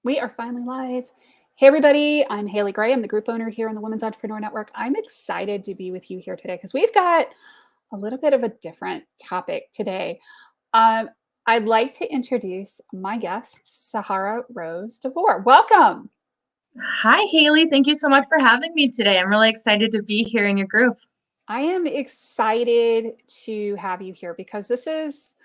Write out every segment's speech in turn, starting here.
We are finally live. Hey, everybody. I'm Haley Gray. I'm the group owner here on the Women's Entrepreneur Network. I'm excited to be with you here today because we've got a little bit of a different topic today. Um, I'd like to introduce my guest, Sahara Rose DeVore. Welcome. Hi, Haley. Thank you so much for having me today. I'm really excited to be here in your group. I am excited to have you here because this is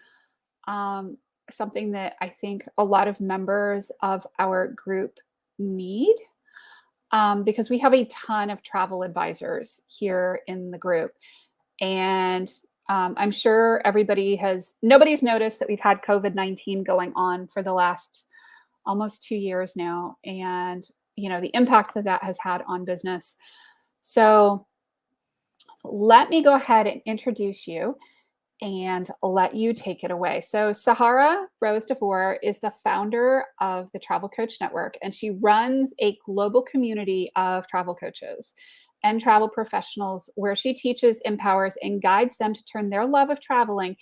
um, something that I think a lot of members of our group need. Because we have a ton of travel advisors here in the group. And I'm sure nobody's noticed that we've had COVID-19 going on for the last almost 2 years now. And, the impact that that has had on business. So let me go ahead and introduce you and let you take it away. So, Sahara Rose DeVore is the founder of the Travel Coach Network, and she runs a global community of travel coaches and travel professionals where she teaches, empowers, and guides them to turn their love of traveling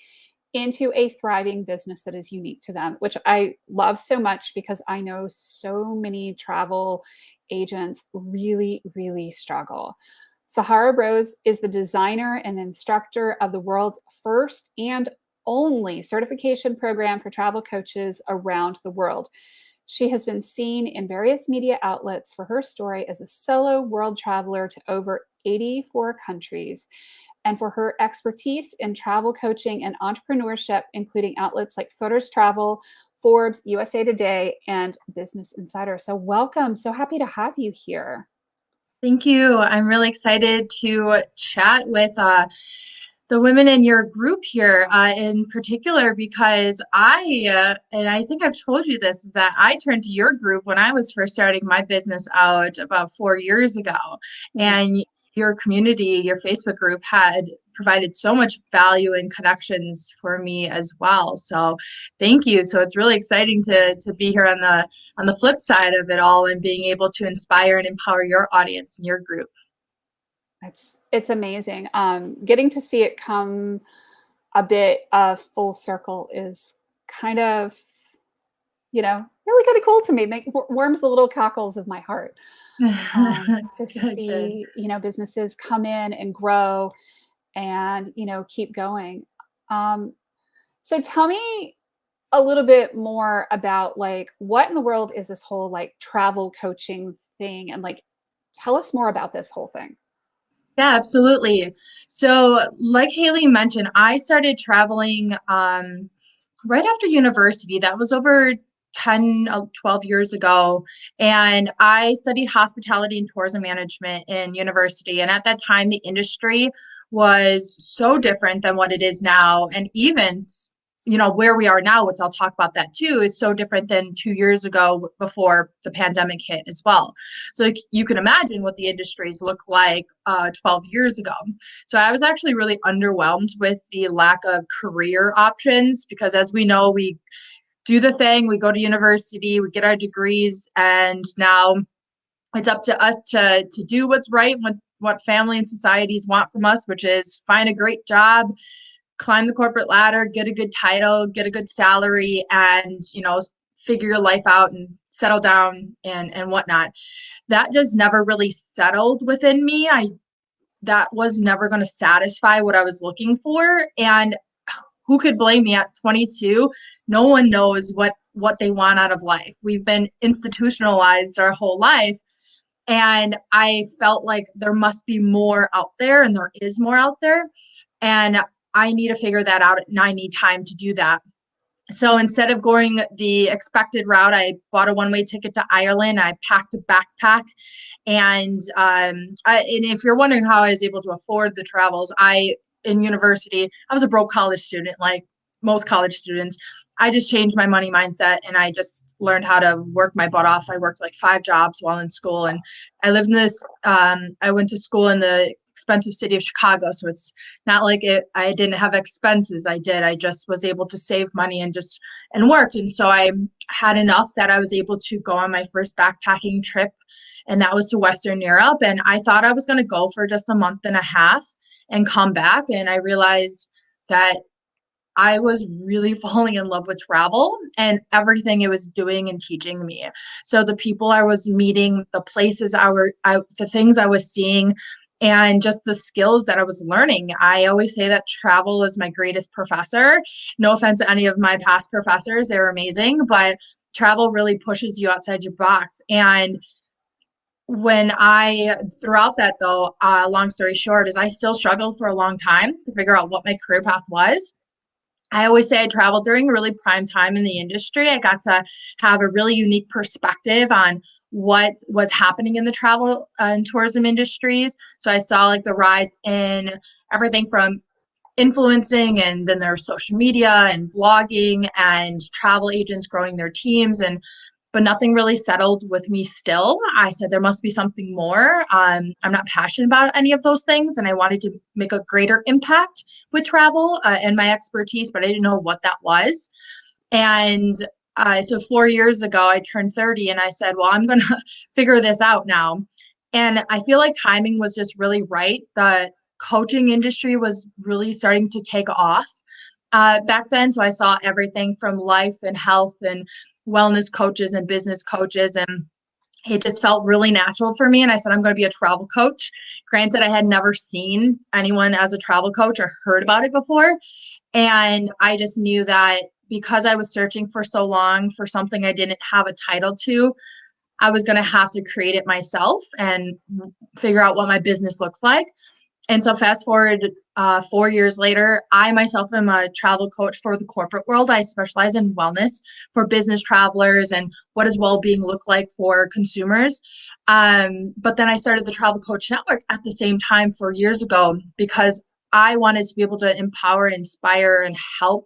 into a thriving business that is unique to them, which I love so much because I know so many travel agents really, really struggle. Sahara Rose is the designer and instructor of the world's first and only certification program for travel coaches around the world. She has been seen in various media outlets for her story as a solo world traveler to over 84 countries and for her expertise in travel coaching and entrepreneurship, including outlets like Photos Travel, Forbes, USA Today, and Business Insider. So, welcome. So happy to have you here. Thank you. I'm really excited to chat with the women in your group here in particular because and I think I've told you this, is that I turned to your group when I was first starting my business out about 4 years ago. Mm. And your community, your Facebook group had provided so much value and connections for me as well. So thank you. So it's really exciting to be here on the flip side of it all and being able to inspire and empower your audience and your group. It's amazing. Getting to see it come a bit of full circle is kind of, really kind of cool to me. Warms the little cockles of my heart to Good, good. see, businesses come in and grow and, keep going. Um, so tell me a little bit more about like what in the world is this whole like travel coaching thing, and like tell us more about this whole thing. Yeah, absolutely. So, like Haley mentioned, I started traveling right after university. That was over 10, 12 years ago. And I studied hospitality and tourism management in university. And at that time, the industry was so different than what it is now. And even, where we are now, which I'll talk about that too, is so different than 2 years ago before the pandemic hit as well. So you can imagine what the industries look like 12 years ago. So I was actually really underwhelmed with the lack of career options because, as we know, we do the thing, we go to university, we get our degrees, and now it's up to us to do what's right, what family and societies want from us, which is find a great job, climb the corporate ladder, get a good title, get a good salary, and figure your life out and settle down and whatnot. That just never really settled within me. I That was never going to satisfy what I was looking for. And who could blame me at 22? No one knows what they want out of life. We've been institutionalized our whole life. And I felt like there must be more out there, and there is more out there. And I need to figure that out, and I need time to do that. So instead of going the expected route, I bought a one-way ticket to Ireland. I packed a backpack, and and if you're wondering how I was able to afford the travels, in university I was a broke college student, like most college students. I just changed my money mindset, and I just learned how to work my butt off. I worked like 5 jobs while in school, and I lived in this. I went to school in the expensive city of Chicago, so it's not like I didn't have expenses. I did. I just was able to save money and worked. And so I had enough that I was able to go on my first backpacking trip, and that was to Western Europe. And I thought I was going to go for just a month and a half and come back. And I realized that I was really falling in love with travel and everything it was doing and teaching me. So the people I was meeting, the places the things I was seeing, and just the skills that I was learning. I always say that travel is my greatest professor. No offense to any of my past professors, they were amazing, but travel really pushes you outside your box. And throughout that though, long story short, is I still struggled for a long time to figure out what my career path was. I always say I traveled during a really prime time in the industry. I got to have a really unique perspective on what was happening in the travel and tourism industries. So I saw like the rise in everything from influencing, and then there's social media and blogging and travel agents growing their teams, and but nothing really settled with me still. I said there must be something more. I'm not passionate about any of those things, and I wanted to make a greater impact with travel and my expertise, but I didn't know what that was. And so 4 years ago, I turned 30 and I said, well, I'm going to figure this out now. And I feel like timing was just really right. The coaching industry was really starting to take off back then. So I saw everything from life and health and wellness coaches and business coaches. And it just felt really natural for me. And I said, I'm going to be a travel coach. Granted, I had never seen anyone as a travel coach or heard about it before. And I just knew that because I was searching for so long for something I didn't have a title to, I was going to have to create it myself and figure out what my business looks like. And so fast forward 4 years later, I myself am a travel coach for the corporate world. I specialize in wellness for business travelers and what does well-being look like for consumers. But then I started the Travel Coach Network at the same time 4 years ago because I wanted to be able to empower, inspire, and help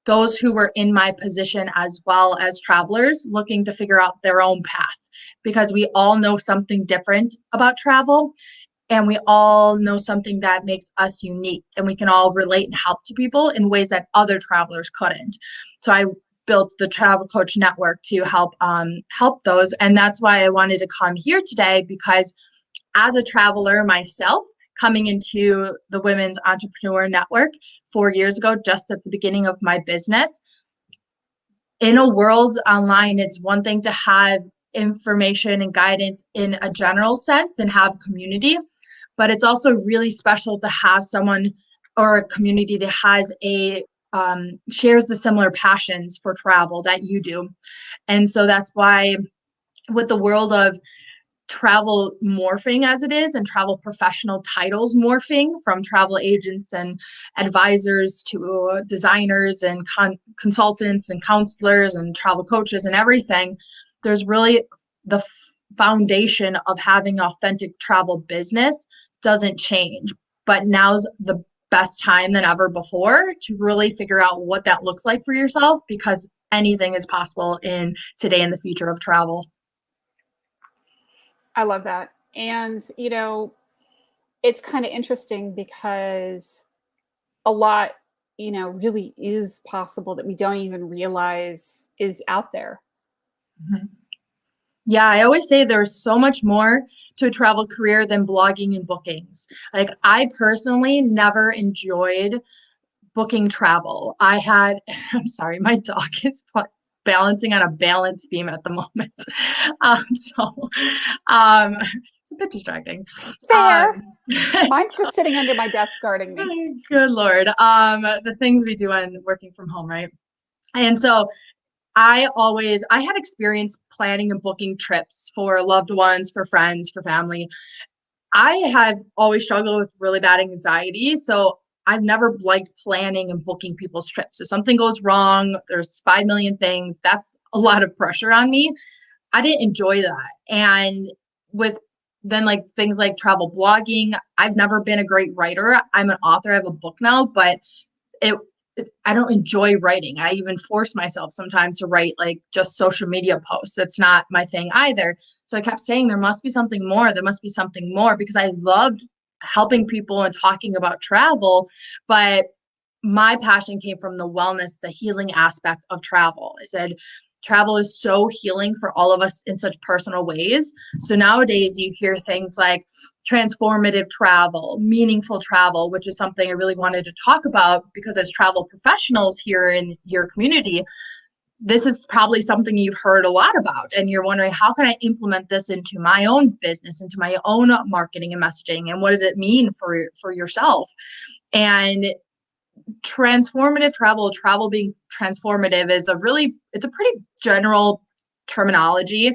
those who were in my position as well as travelers looking to figure out their own path, because we all know something different about travel, and we all know something that makes us unique, and we can all relate and help to people in ways that other travelers couldn't. So I built the Travel Coach Network to help those, and that's why I wanted to come here today, because as a traveler myself, coming into the Women's Entrepreneur Network 4 years ago, just at the beginning of my business, in a world online, it's one thing to have information and guidance in a general sense and have community, but it's also really special to have someone or a community that has a shares the similar passions for travel that you do. And so that's why, with the world of travel morphing as it is, and travel professional titles morphing from travel agents and advisors to designers and consultants and counselors and travel coaches and everything, there's really the foundation of having authentic travel business doesn't change. But now's the best time than ever before to really figure out what that looks like for yourself, because anything is possible in today and the future of travel. I love that. And, it's kind of interesting because a lot, really is possible that we don't even realize is out there. Mhm. Yeah, I always say there's so much more to a travel career than blogging and bookings. Like, I personally never enjoyed booking travel. I'm sorry, my dog is balancing on a balance beam at the moment. So it's a bit distracting. Fair. Um, Mine's so, just sitting under my desk guarding me. good Lord. The things we do when working from home, right? And so I had experience planning and booking trips for loved ones, for friends, for family. I have always struggled with really bad anxiety. So I've never liked planning and booking people's trips. If something goes wrong, there's 5 million things. That's a lot of pressure on me. I didn't enjoy that. And with then like things like travel blogging, I've never been a great writer. I'm an author, I have a book now, but it I don't enjoy writing. I even force myself sometimes to write like just social media posts. That's not my thing either. So I kept saying there must be something more. There must be something more, because I loved helping people and talking about travel, but my passion came from the wellness, the healing aspect of travel. I said travel is so healing for all of us in such personal ways. So nowadays you hear things like transformative travel, meaningful travel, which is something I really wanted to talk about because as travel professionals here in your community, this is probably something you've heard a lot about, and you're wondering, how can I implement this into my own business, into my own marketing and messaging, and what does it mean for yourself? And transformative travel being transformative is it's a pretty general terminology,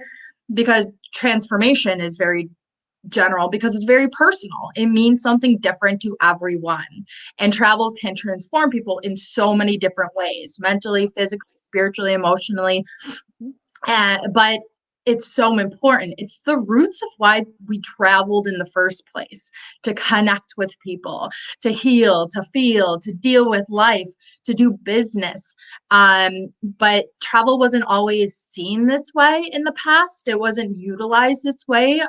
because transformation is very general because it's very personal. It means something different to everyone. And travel can transform people in so many different ways, mentally, physically, spiritually, emotionally. But it's so important. It's the roots of why we traveled in the first place, to connect with people, to heal, to feel, to deal with life, to do business. But travel wasn't always seen this way in the past. It wasn't utilized this way,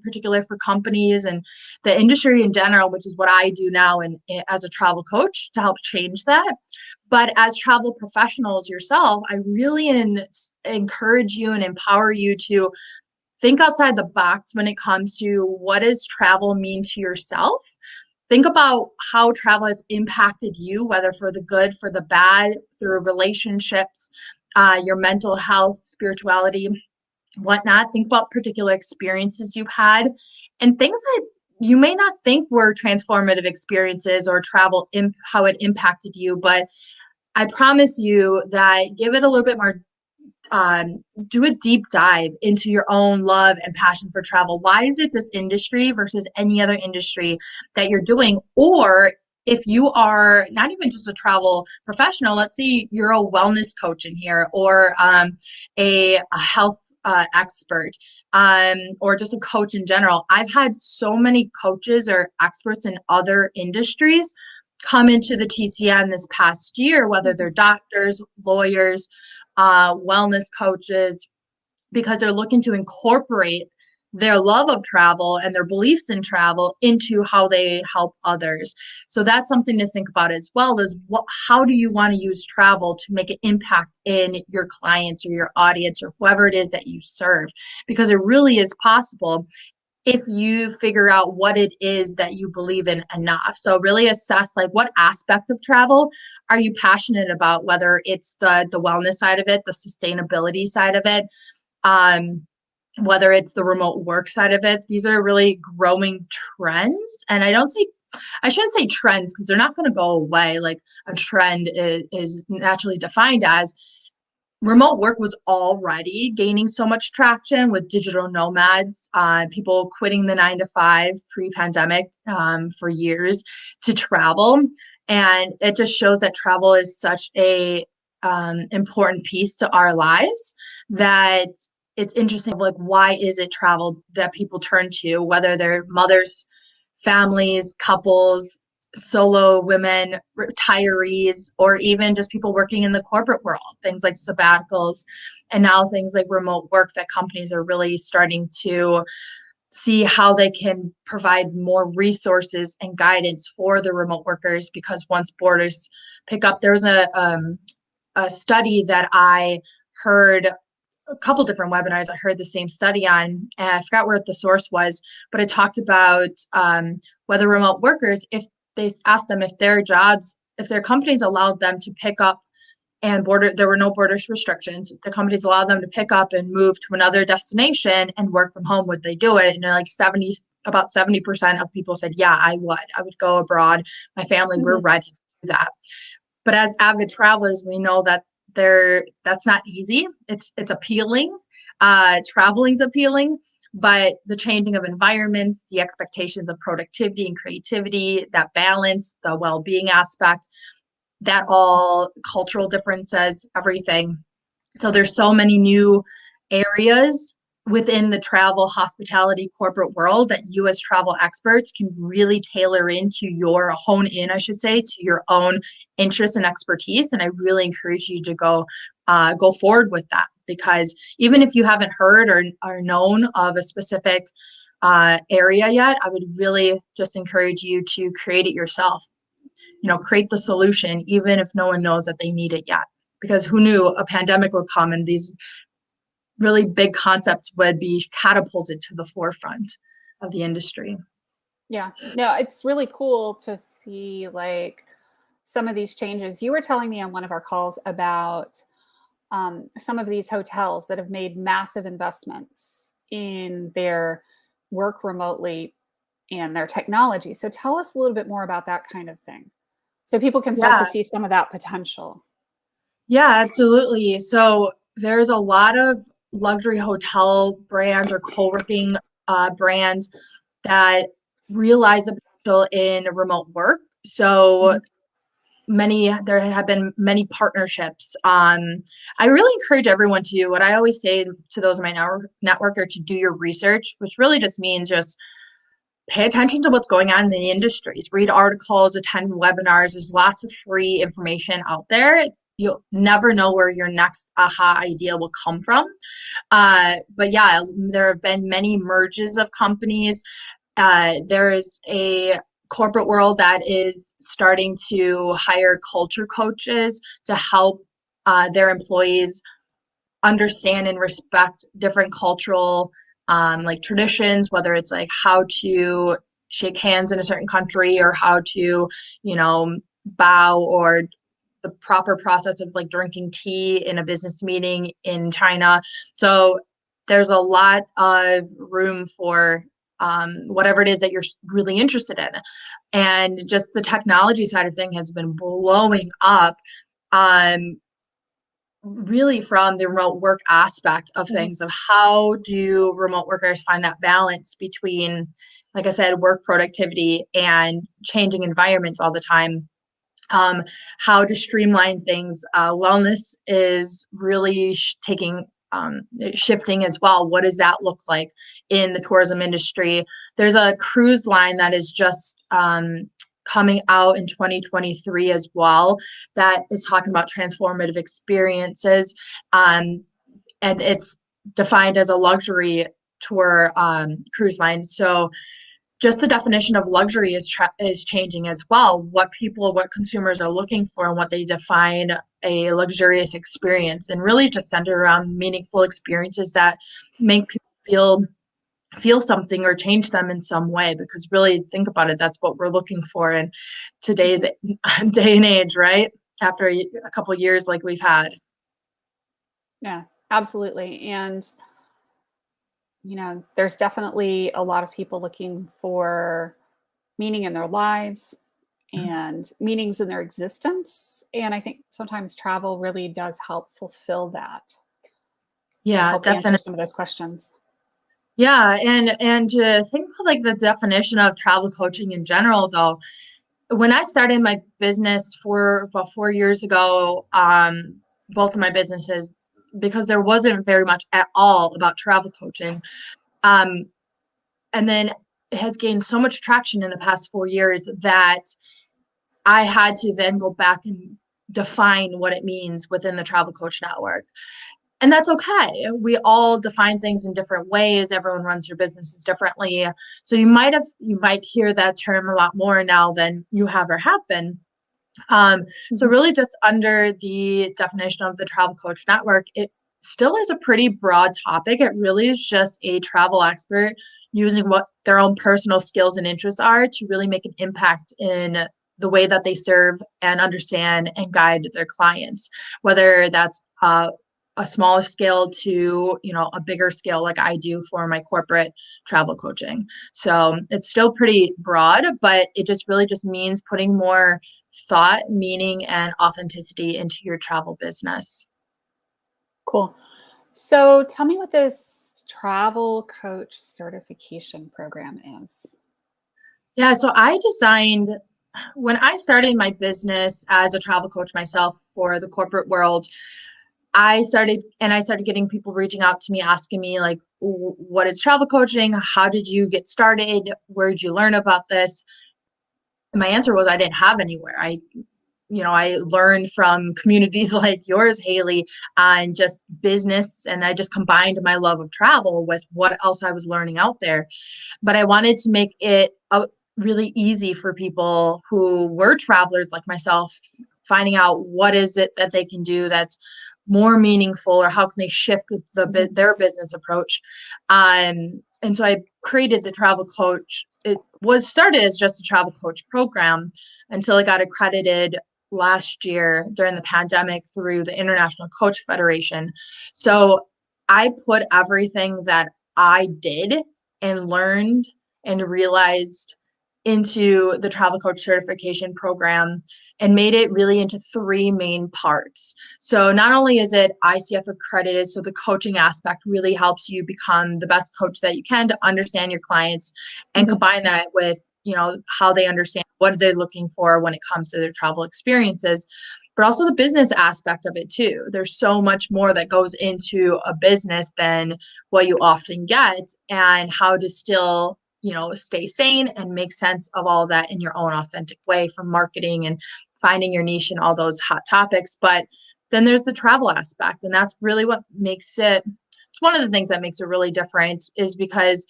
particularly for companies and the industry in general, which is what I do now and as a travel coach to help change that. But as travel professionals yourself, I really encourage you and empower you to think outside the box when it comes to what does travel mean to yourself. Think about how travel has impacted you, whether for the good, for the bad, through relationships, your mental health, spirituality, whatnot. Think about particular experiences you've had and things that you may not think were transformative experiences or travel, how it impacted you, but I promise you that give it a little bit more, do a deep dive into your own love and passion for travel. Why is it this industry versus any other industry that you're doing? Or if you are not even just a travel professional, let's say you're a wellness coach in here, or a health expert, or just a coach in general. I've had so many coaches or experts in other industries come into the TCN this past year, whether they're doctors, lawyers, wellness coaches, because they're looking to incorporate their love of travel and their beliefs in travel into how they help others. So that's something to think about as well, is how do you want to use travel to make an impact in your clients or your audience or whoever it is that you serve, because it really is possible if you figure out what it is that you believe in enough. So really assess, like, what aspect of travel are you passionate about, whether it's the wellness side of it, the sustainability side of it, whether it's the remote work side of it. These are really growing trends. And I shouldn't say trends because they're not going to go away. Like, a trend is naturally defined as remote work was already gaining so much traction with digital nomads, people quitting the 9 to 5 pre-pandemic for years to travel. And it just shows that travel is such a important piece to our lives, that it's interesting, like, why is it travel that people turn to, whether they're mothers, families, couples, solo women, retirees, or even just people working in the corporate world, things like sabbaticals, and now things like remote work, that companies are really starting to see how they can provide more resources and guidance for the remote workers. Because once borders pick up, there's a study that I heard, a couple different webinars I heard the same study on, and I forgot where the source was, but it talked about whether remote workers, if they asked them if their jobs, if their companies allowed them to pick up and there were no borders restrictions, the companies allowed them to pick up and move to another destination and work from home, would they do it? And about 70% of people said, yeah, I would go abroad. My family, we're ready to do that. But as avid travelers, we know that that's not easy. It's appealing. Traveling's appealing, but the changing of environments, the expectations of productivity and creativity, that balance, the well-being aspect, that all cultural differences, everything. So there's so many new areas within the travel, hospitality, corporate world that you as travel experts can really tailor into hone in, I should say, to your own interests and expertise. And I really encourage you to go forward with that, because even if you haven't heard or known of a specific area yet, I would really just encourage you to create it yourself. Create the solution, even if no one knows that they need it yet. because who knew a pandemic would come and these really big concepts would be catapulted to the forefront of the industry. Yeah. No, it's really cool to see like some of these changes. You were telling me on one of our calls about some of these hotels that have made massive investments in their work remotely and their technology. So tell us a little bit more about that kind of thing so people can start to Yeah, see some of that potential. yeah, absolutely. So there's a lot of luxury hotel brands or co-working brands that realize the potential in remote work. So Mhm. there have been many partnerships. I really encourage everyone to, what I always say to those in my network are to do your research, which really just means just pay attention to what's going on in the industries, read articles, attend webinars. There's lots of free information out there. You'll never know where your next aha idea will come from. But yeah, there have been many merges of companies. There is a corporate world that is starting to hire culture coaches to help their employees understand and respect different cultural like traditions, whether it's like how to shake hands in a certain country or how to, bow, or the proper process of like drinking tea in a business meeting in China. So there's a lot of room for whatever it is that you're really interested in. And just the technology side of thing has been blowing up. Um, Really from the remote work aspect of Mhm. things, of how do remote workers find that balance between, like I said, work productivity and changing environments all the time. How to streamline things. Wellness is really shifting as well. What does that look like in the tourism industry? There's a cruise line that is just coming out in 2023 as well, that is talking about transformative experiences. And it's defined as a luxury tour cruise line. So just the definition of luxury is changing as well. What consumers are looking for, and what they define a luxurious experience, and really just centered around meaningful experiences that make people feel something or change them in some way. Because really, think about it, that's what we're looking for in today's Mhm. day and age, right? After a couple of years like we've had. Yeah, absolutely. And, there's definitely a lot of people looking for meaning in their lives and meanings in their existence. And I think sometimes travel really does help fulfill that and Yeah, help answer definitely. some of those questions. Yeah, and to think about like the definition of travel coaching in general, though, when I started my business for about 4 years ago, both of my businesses, because there wasn't very much at all about travel coaching, um, and then it has gained so much traction in the past 4 years that I had to then go back and define what it means within the travel coach network. And that's okay. We all define things in different ways. Everyone runs their businesses differently. So you might hear that term a lot more now than you have or have been. So Mhm. really just under the definition of the travel coach network, it still is a pretty broad topic. It really is just a travel expert using what their own personal skills and interests are to really make an impact in the way that they serve and understand and guide their clients, whether that's a smaller scale to a bigger scale like I do for my corporate travel coaching. So it's still pretty broad, but it just really just means putting more thought, meaning, and authenticity into your travel business. Cool. So tell me what this travel coach certification program is. Yeah, so when I started my business as a travel coach myself for the corporate world, I started getting people reaching out to me asking me like, what is travel coaching? How did you get started? Where did you learn about this? And my answer was I didn't have anywhere. I learned from communities like yours, Haley, on just business, and I just combined my love of travel with what else I was learning out there. But I wanted to make it really easy for people who were travelers like myself finding out what is it that they can do that's more meaningful, or how can they shift their business approach. And so I created the travel coach. It was started as just a travel coach program until it got accredited last year during the pandemic through the International Coach Federation. So I put everything that I did and learned and realized into the travel coach certification program and made it really into three main parts. So not only is it ICF accredited, so the coaching aspect really helps you become the best coach that you can to understand your clients and combine that with, how they understand what they're looking for when it comes to their travel experiences, but also the business aspect of it too. There's so much more that goes into a business than what you often get, and how to still stay sane and make sense of all that in your own authentic way, from marketing and finding your niche and all those hot topics. But then there's the travel aspect, and that's really what makes it's one of the things that makes it really different, is because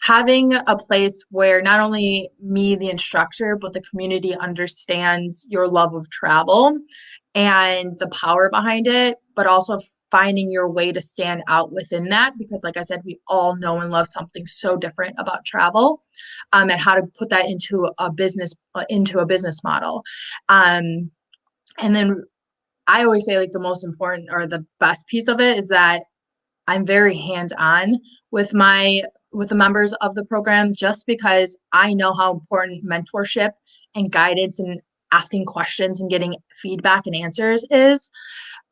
having a place where not only me, the instructor, but the community understands your love of travel and the power behind it, but also finding your way to stand out within that. Because like I said, we all know and love something so different about travel, and how to put that into a business model. And then I always say, like, the most important or the best piece of it is that I'm very hands-on with the members of the program, just because I know how important mentorship and guidance and asking questions and getting feedback and answers is.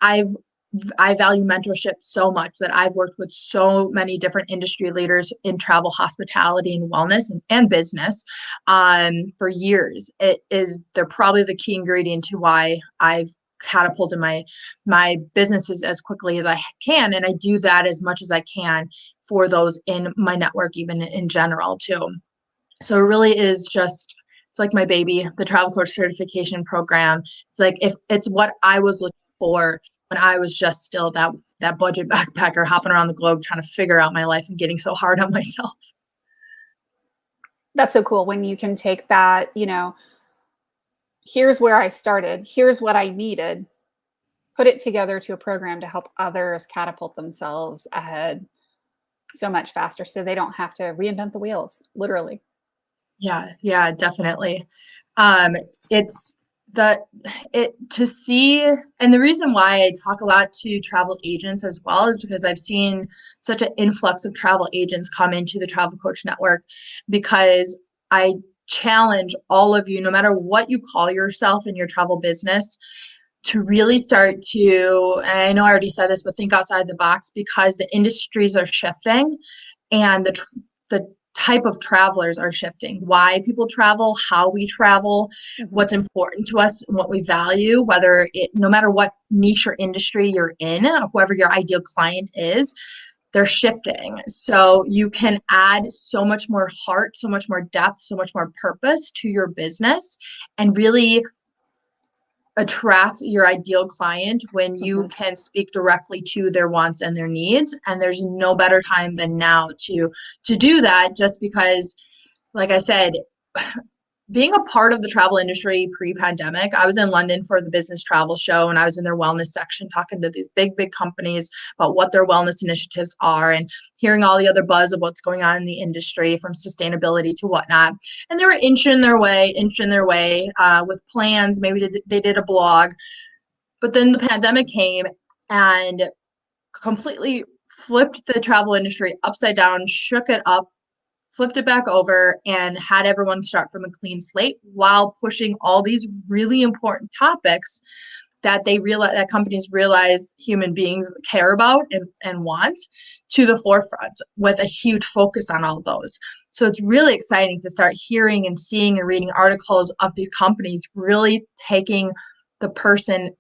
I value mentorship so much that I've worked with so many different industry leaders in travel, hospitality, and wellness and business for years. They're probably the key ingredient to why I've catapulted my businesses as quickly as I can. And I do that as much as I can for those in my network, even in general too. So it really is it's like my baby, the travel coach certification program. It's like, if it's what I was looking for when I was just still that budget backpacker hopping around the globe trying to figure out my life and getting so hard on myself. That's so cool when you can take that, here's where I started, here's what I needed, put it together to a program to help others catapult themselves ahead so much faster so they don't have to reinvent the wheels, literally. Yeah, definitely. It's to see, and the reason why I talk a lot to travel agents as well is because I've seen such an influx of travel agents come into the Travel Coach Network, because I challenge all of you, no matter what you call yourself in your travel business, to really start to, and I know I already said this, but think outside the box, because the industries are shifting and the type of travelers are shifting. Why people travel, how we travel, what's important to us, and what we value, no matter what niche or industry you're in, whoever your ideal client is, they're shifting. So you can add so much more heart, so much more depth, so much more purpose to your business, and really attract your ideal client when you can speak directly to their wants and their needs. And there's no better time than now to do that, just because, like I said, being a part of the travel industry pre-pandemic, I was in London for the business travel show, and I was in their wellness section talking to these big companies about what their wellness initiatives are, and hearing all the other buzz of what's going on in the industry, from sustainability to whatnot. And they were inching their way with plans. Maybe they did a blog, but then the pandemic came and completely flipped the travel industry upside down, shook it up, flipped it back over, and had everyone start from a clean slate, while pushing all these really important topics that companies realize human beings care about and want, to the forefront, with a huge focus on all those. So it's really exciting to start hearing and seeing and reading articles of these companies really taking the person,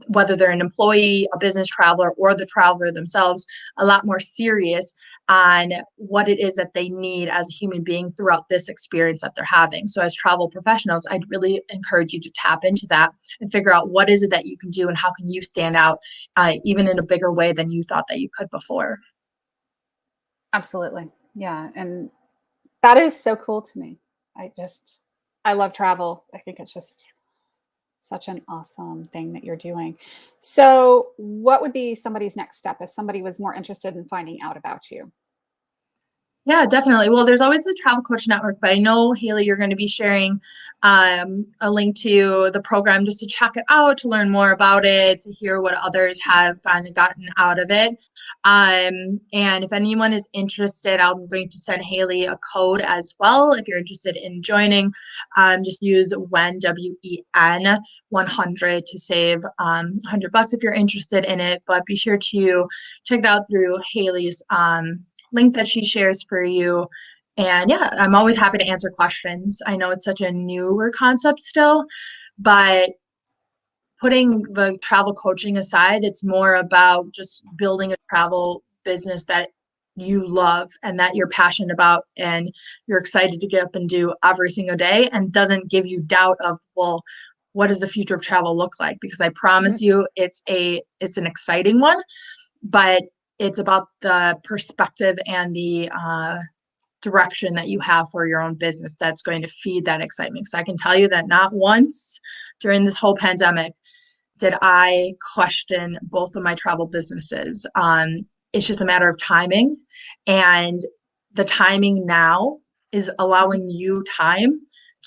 whether they're an employee, a business traveler, or the traveler themselves, a lot more serious on what it is that they need as a human being throughout this experience that they're having. So as travel professionals, I'd really encourage you to tap into that and figure out what is it that you can do, and how can you stand out even in a bigger way than you thought that you could before. Absolutely. Yeah. And that is so cool to me. I love travel. I think it's just Such an awesome thing that you're doing. So, what would be somebody's next step if somebody was more interested in finding out about you? Yeah, definitely. Well, there's always the Travel Coach Network, but I know, Haley, you're going to be sharing a link to the program just to check it out, to learn more about it, to hear what others have gotten out of it. And if anyone is interested, I'm going to send Haley a code as well. If you're interested in joining, just use WEN, WEN 100 to save $100 if you're interested in it. But be sure to check it out through Haley's link that she shares for you. And yeah, I'm always happy to answer questions. I know it's such a newer concept still, but putting the travel coaching aside, it's more about just building a travel business that you love and that you're passionate about and you're excited to get up and do every single day and doesn't give you doubt of, well, what does the future of travel look like? Because I promise you it's an exciting one, but it's about the perspective and the direction that you have for your own business that's going to feed that excitement. So I can tell you that not once during this whole pandemic did I question both of my travel businesses. It's just a matter of timing, and the timing now is allowing you time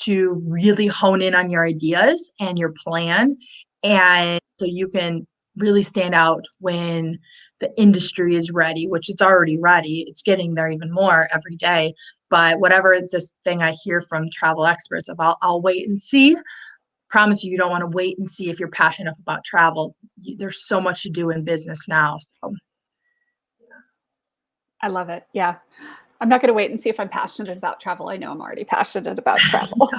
to really hone in on your ideas and your plan, and so you can really stand out when the industry is ready, which it's already ready. It's getting there even more every day. But whatever this thing I hear from travel experts about, I'll wait and see. Promise you, you don't want to wait and see if you're passionate about travel. There's so much to do in business now. So. I love it. Yeah. I'm not going to wait and see if I'm passionate about travel. I know I'm already passionate about travel.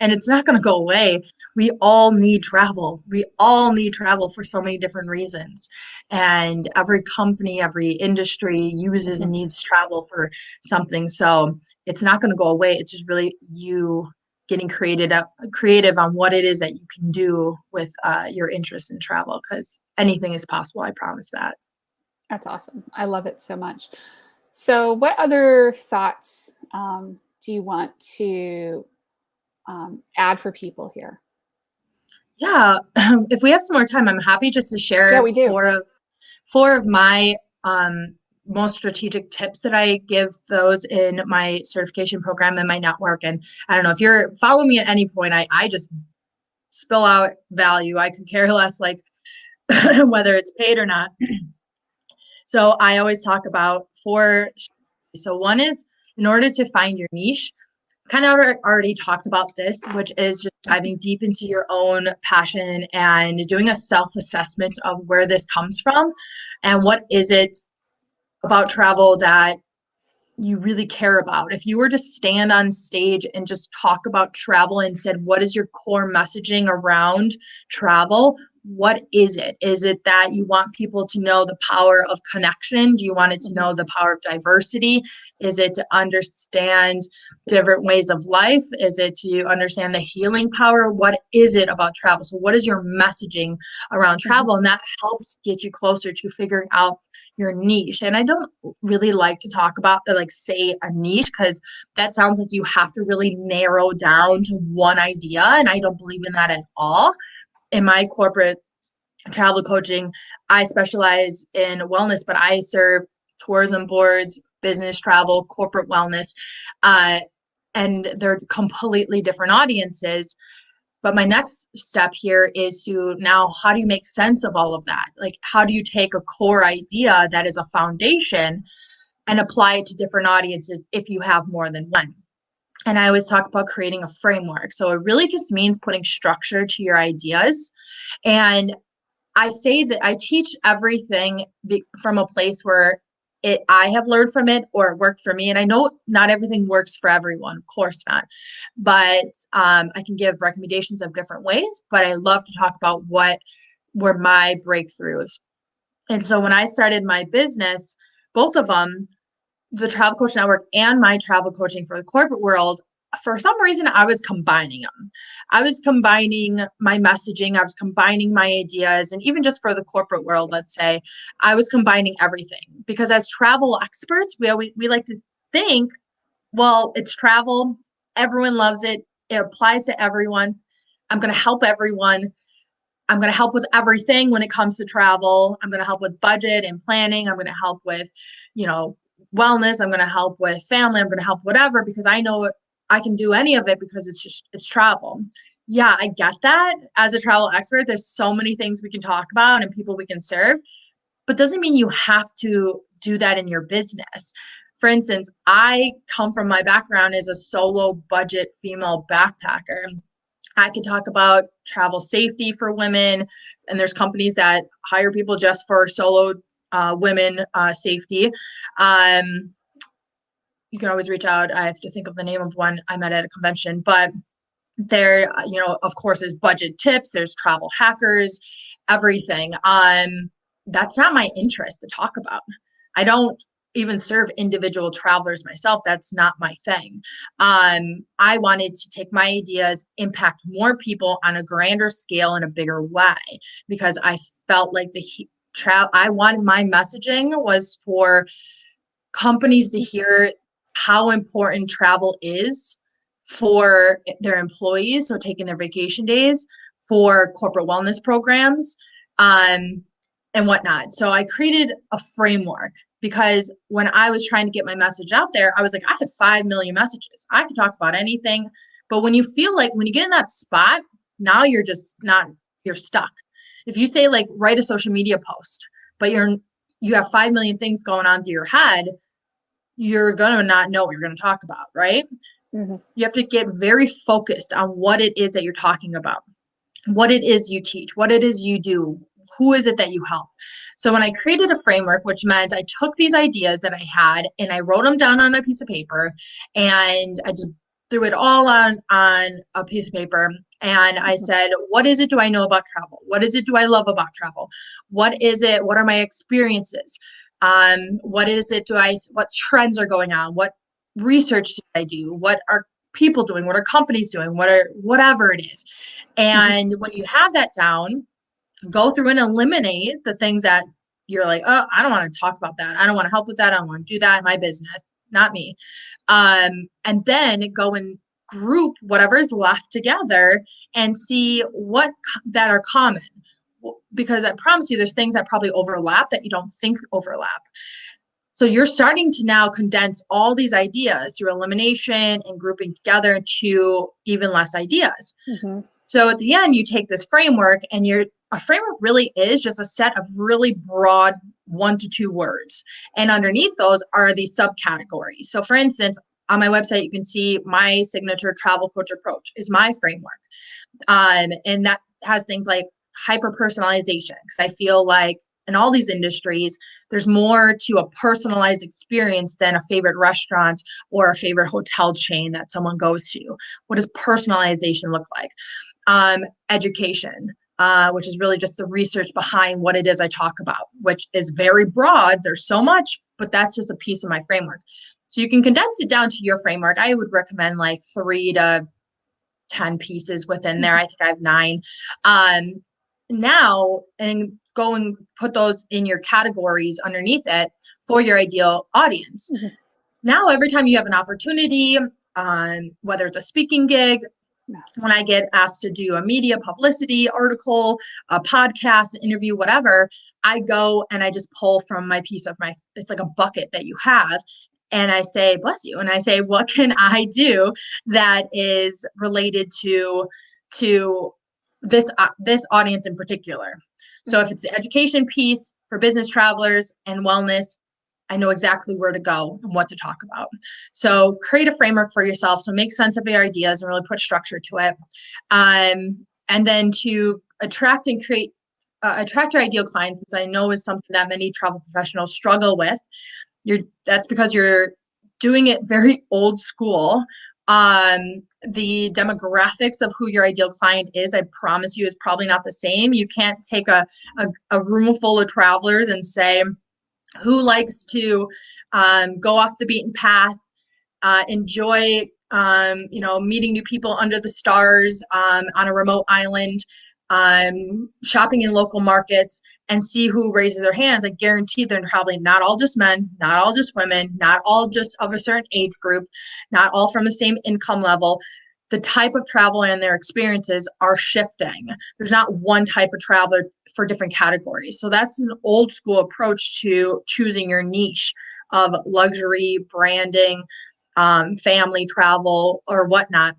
And it's not going to go away. We all need travel. We all need travel for so many different reasons. And every company, every industry uses and needs travel for something. So it's not going to go away. It's just really you getting creative on what it is that you can do with your interest in travel, because anything is possible. I promise that. That's awesome. I love it so much. So, what other thoughts do you want to add for people here? Yeah, if we have some more time, I'm happy just to Yeah, share we do. four of my most strategic tips that I give those in my certification program and my network. And I don't know if you're following me at any point, I just spill out value. I could care less like whether it's paid or not. So I always talk about four. So one is, in order to find your niche, kind of already talked about this, which is just diving deep into your own passion and doing a self-assessment of where this comes from and what is it about travel that you really care about. If you were to stand on stage and just talk about travel and said, what is your core messaging around travel? What is it? Is it that you want people to know the power of connection? Do you want it to know the power of diversity? Is it to understand different ways of life? Is it to understand the healing power? What is it about travel? So, what is your messaging around travel? And that helps get you closer to figuring out your niche. And I don't really like to talk about like say a niche, because that sounds like you have to really narrow down to one idea, and I don't believe in that at all. In my corporate travel coaching, I specialize in wellness, but I serve tourism boards, business travel, corporate wellness, uh, and they're completely different audiences. But my next step here is to now, how do you make sense of all of that? Like, how do you take a core idea that is a foundation and apply it to different audiences if you have more than one? And I always talk about creating a framework. So it really just means putting structure to your ideas. And I say that I teach everything from a place where I have learned from it or it worked for me. And I know not everything works for everyone, of course not. But I can give recommendations of different ways. But I love to talk about what were my breakthroughs. And so when I started my business, both of them, the Travel Coach Network and my travel coaching for the corporate world, for some reason, I was combining them. I was combining my messaging, I was combining my ideas, and even just for the corporate world, let's say, I was combining everything. Because as travel experts, we like to think, well, it's travel, everyone loves it, it applies to everyone. I'm going to help everyone. I'm going to help with everything when it comes to travel. I'm going to help with budget and planning. I'm going to help with, you know, wellness. I'm going to help with family. I'm going to help whatever, because I know I can do any of it because it's travel. Yeah, I get that. As a travel expert, there's so many things we can talk about and people we can serve, but doesn't mean you have to do that in your business. For instance, I come from, my background as a solo budget female backpacker. I could talk about travel safety for women, and there's companies that hire people just for solo women safety. Um, you can always reach out. I have to think of the name of one I met at a convention, but there, you know, of course, there's budget tips, there's travel hackers, everything. That's not my interest to talk about. I don't even serve individual travelers myself. That's not my thing. I wanted to take my ideas, impact more people on a grander scale in a bigger way, because I felt like I wanted my messaging was for companies to hear how important travel is for their employees, so taking their vacation days, for corporate wellness programs, and whatnot. So I created a framework, because when I was trying to get my message out there, I was like, I have 5 million messages. I can talk about anything. But when you feel like, when you get in that spot, now you're just not, you're stuck. If you say, like, write a social media post, but you have 5 million things going on through your head, you're going to not know what you're going to talk about, right? Mhm. You have to get very focused on what it is that you're talking about, what it is you teach, what it is you do, who is it that you help. So when I created a framework, which meant I took these ideas that I had and I wrote them down on a piece of paper, and I just threw it all on a piece of paper. And I said, what is it do I know about travel? What is it do I love about travel? What is it? What are my experiences? What is it what trends are going on? What research did I do? What are people doing? What are companies doing? Whatever it is. Mhm. And when you have that down, go through and eliminate the things that you're like, oh, I don't want to talk about that. I don't want to help with that. I don't want to do that in my business. Not me. And then go and group whatever's left together and see what that are common. Because I promise you, there's things that probably overlap that you don't think overlap. So you're starting to now condense all these ideas through elimination and grouping together to even less ideas. Mhm. So at the end, you take this framework, and a framework really is just a set of really broad 1 to 2 words. And underneath those are these subcategories. So for instance, on my website, you can see my signature travel coach approach is my framework. And that has things like hyper personalization, because I feel like in all these industries, there's more to a personalized experience than a favorite restaurant or a favorite hotel chain that someone goes to. What does personalization look like? Education, which is really just the research behind what it is I talk about, which is very broad. There's so much, but that's just a piece of my framework. So you can condense it down to your framework. I would recommend like 3 to 10 pieces within there. I think I have 9. Um, Now, and go and put those in your categories underneath it for your ideal audience. Mhm. Now, every time you have an opportunity, whether it's a speaking gig, Yeah. when I get asked to do a media publicity article, a podcast, an interview, whatever, I go and I just pull from my piece of it's like a bucket that you have. And I say, bless you. And I say, what can I do that is related to this audience in particular? So if Mhm. it's the education piece for business travelers and wellness, I know exactly where to go and what to talk about. So create a framework for yourself. So make sense of your ideas and really put structure to it. And then to attract and attract your ideal clients, which I know is something that many travel professionals struggle with. That's because you're doing it very old school. The demographics of who your ideal client is, I promise you, is probably not the same. You can't take a room full of travelers and say, who likes to go off the beaten path, enjoy meeting new people under the stars on a remote island, shopping in local markets, and see who raises their hands. I guarantee they're probably not all just men, not all just women, not all just of a certain age group, not all from the same income level. the type of travel and their experiences are shifting. There's not one type of traveler for different categories. So that's an old school approach to choosing your niche of luxury, branding, family travel, or whatnot.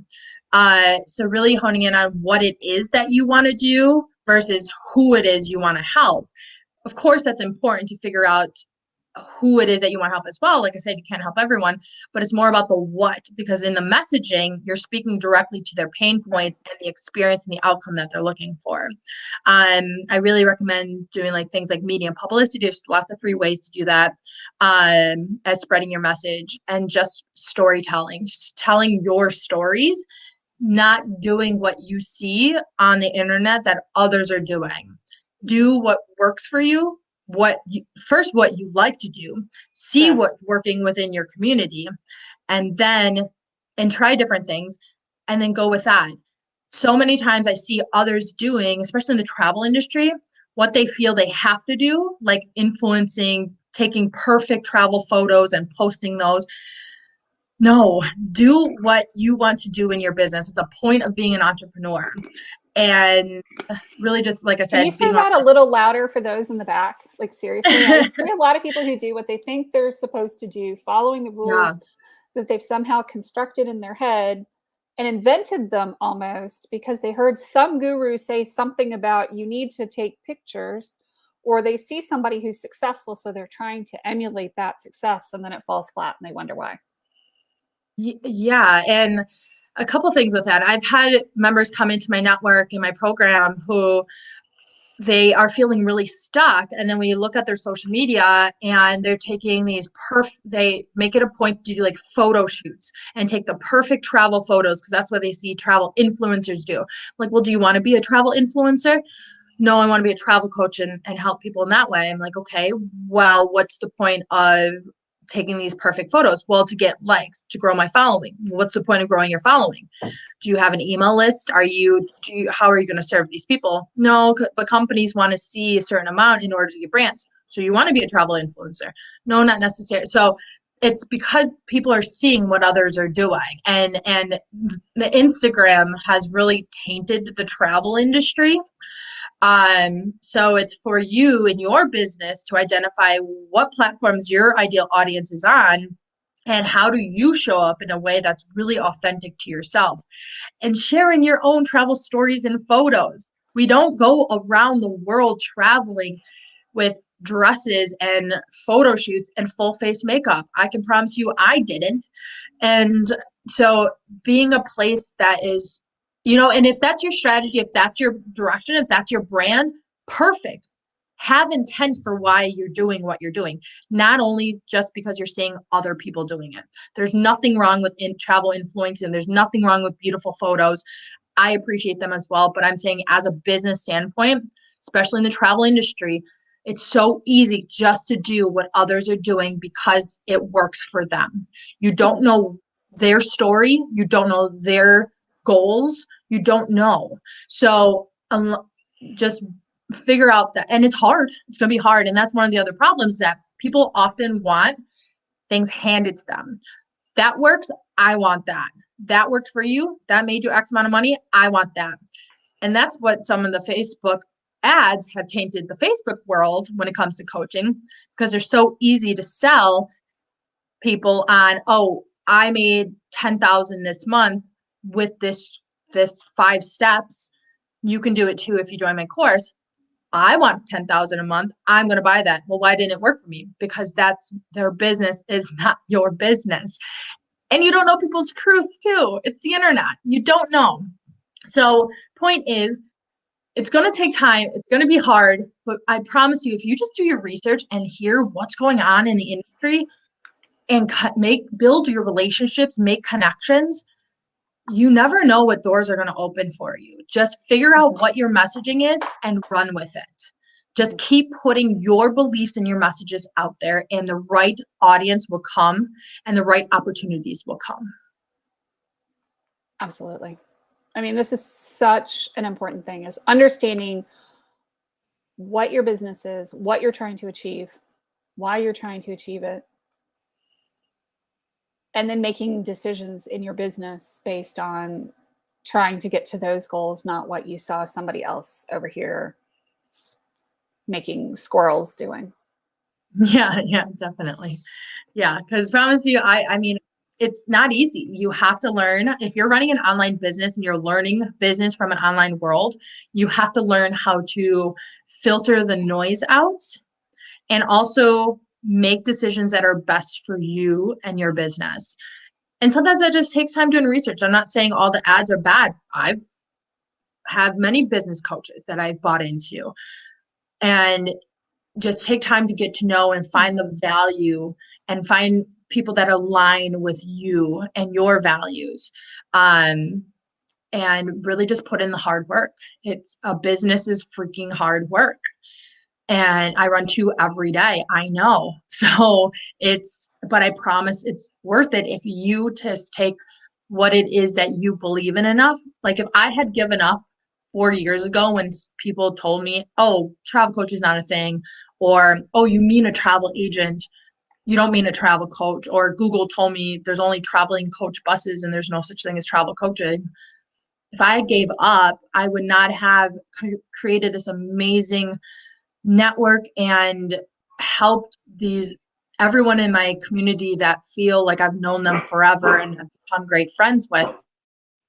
So really honing in on what it is that you want to do versus who it is you want to help. Of course, that's important to figure out who it is that you want to help as well. Like I said, you can't help everyone, but it's more about the what, because in the messaging, you're speaking directly to their pain points and the experience and the outcome that they're looking for. I really recommend doing like things like media and publicity. There's lots of free ways to do that, at spreading your message, and just storytelling, just telling your stories, not doing what you see on the internet that others are doing. Do what works for you, what you like to do, see Yes. what's working within your community, and then and try different things, and then go with that. So many times I see others doing, especially in the travel industry, what they feel they have to do, like influencing, taking perfect travel photos and posting those. No, do what you want to do in your business. It's the point of being an entrepreneur. And really, just like I Can you said, say being that a authentic. little louder for those in the back? Like, seriously, I see a lot of people who do what they think they're supposed to do, following the Yeah. rules that they've somehow constructed in their head and invented them almost because they heard some guru say something about you need to take pictures, or they see somebody who's successful. So they're trying to emulate that success, and then it falls flat and they wonder why. Yeah. And a couple things with that. I've had members come into my network in my program who they are feeling really stuck. And then when you look at their social media and they're taking they make it a point to do like photo shoots and take the perfect travel photos because that's what they see travel influencers do. Like, well, do you want to be a travel influencer? No, I want to be a travel coach and help people in that way. I'm like, okay, well, what's the point of taking these perfect photos? Well, to get likes, to grow my following. What's the point of growing your following? Do you have an email list? How are you going to serve these people? No, but companies want to see a certain amount in order to get brands. So you want to be a travel influencer? No, not necessarily. So it's because people are seeing what others are doing, and the Instagram has really tainted the travel industry. So it's for you in your business to identify what platforms your ideal audience is on and how do you show up in a way that's really authentic to yourself, and sharing your own travel stories and photos. We don't go around the world traveling with dresses and photo shoots and full face makeup. I can promise you I didn't. And so being a place that is, and if that's your strategy, if that's your direction, if that's your brand, perfect. Have intent for why you're doing what you're doing, not only just because you're seeing other people doing it. There's nothing wrong with travel influencing. There's nothing wrong with beautiful photos. I appreciate them as well, but I'm saying as a business standpoint, especially in the travel industry, it's so easy just to do what others are doing because it works for them. You don't know their story, you don't know their goals, you don't know. So just figure out that, and it's hard. It's going to be hard. And that's one of the other problems, that people often want things handed to them. That works. I want that. That worked for you. That made you X amount of money. I want that. And that's what some of the Facebook ads have tainted the Facebook world when it comes to coaching, because they're so easy to sell people on, oh, I made 10,000 this month with this 5 steps. You can do it too if you join my course. I want 10,000 a month. I'm going to buy that. Well, why didn't it work for me? Because that's their business is not your business. And you don't know people's truths too. It's the internet. You don't know. So point is, it's going to take time. It's going to be hard, but I promise you, if you just do your research and hear what's going on in the industry and build your relationships, make connections, you never know what doors are going to open for you. Just figure out what your messaging is and run with it. Just keep putting your beliefs and your messages out there, and the right audience will come and the right opportunities will come. Absolutely. I mean, this is such an important thing, is understanding what your business is, what you're trying to achieve, why you're trying to achieve it, and then making decisions in your business based on trying to get to those goals, not what you saw somebody else over here making squirrels doing. Yeah, yeah, definitely. Yeah, because promise you, I mean, it's not easy. You have to learn. If you're running an online business and you're learning business from an online world, you have to learn how to filter the noise out and also make decisions that are best for you and your business. And sometimes that just takes time doing research. I'm not saying all the ads are bad. I've had many business coaches that I've bought into, and just take time to get to know and find the value and find people that align with you and your values. And really just put in the hard work. It's a business is freaking hard work. And I run two every day. I know. So but I promise it's worth it if you just take what it is that you believe in enough. Like if I had given up 4 years ago when people told me, oh, travel coach is not a thing, or, oh, you mean a travel agent, you don't mean a travel coach, or Google told me there's only traveling coach buses and there's no such thing as travel coaching. If I gave up, I would not have created this amazing network and helped everyone in my community that feel like I've known them forever and have become great friends with,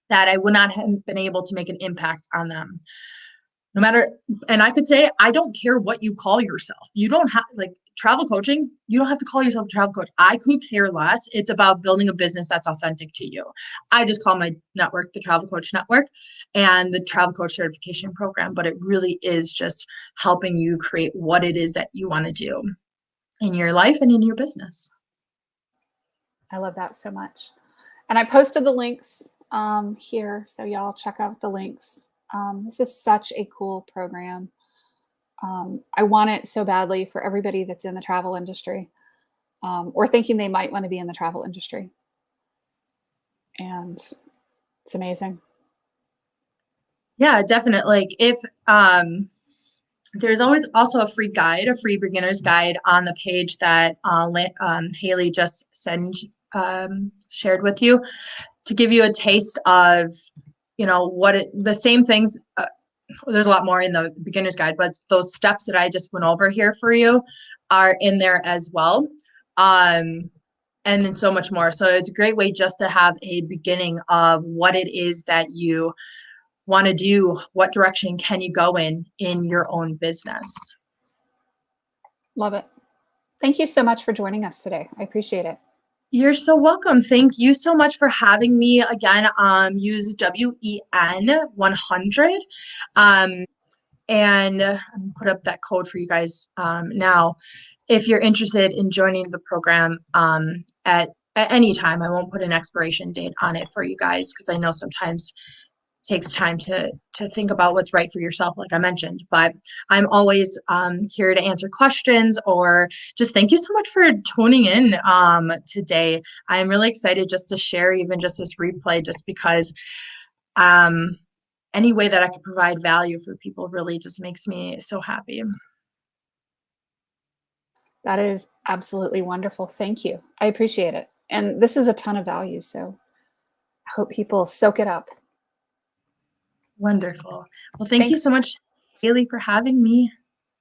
that I would not have been able to make an impact on them. No matter, and I could say, I don't care what you call yourself. You don't have, like, travel coaching, you don't have to call yourself a travel coach. I could care less. It's about building a business that's authentic to you. I just call my network the Travel Coach Network and the Travel Coach Certification Program, but it really is just helping you create what it is that you want to do in your life and in your business. I love that so much. And I posted the links here, so y'all check out the links. This is such a cool program. I want it so badly for everybody that's in the travel industry or thinking they might want to be in the travel industry. And it's amazing. Yeah, definitely. Like if there's always also a free guide, a free beginner's guide on the page that Haley just shared with you, to give you a taste of, the same things. There's a lot more in the beginner's guide, but those steps that I just went over here for you are in there as well. And then so much more. So it's a great way just to have a beginning of what it is that you want to do. What direction can you go in your own business? Love it. Thank you so much for joining us today. I appreciate it. You're so welcome. Thank you so much for having me again. Use WEN100. And I'm put up that code for you guys now. If you're interested in joining the program at any time, I won't put an expiration date on it for you guys because I know sometimes it takes time to think about what's right for yourself, like I mentioned. But I'm always here to answer questions, or just thank you so much for tuning in today. I'm really excited just to share even just this replay, just because any way that I could provide value for people really just makes me so happy. That is absolutely wonderful. Thank you. I appreciate it. And this is a ton of value. So I hope people soak it up. Wonderful. Well, thank you so much, Haley, for having me.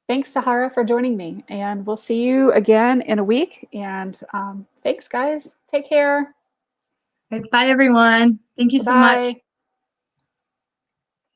Thanks, Sahara, for joining me. And we'll see you again in a week. And thanks, guys. Take care. Bye, everyone. Thank you so much. Bye.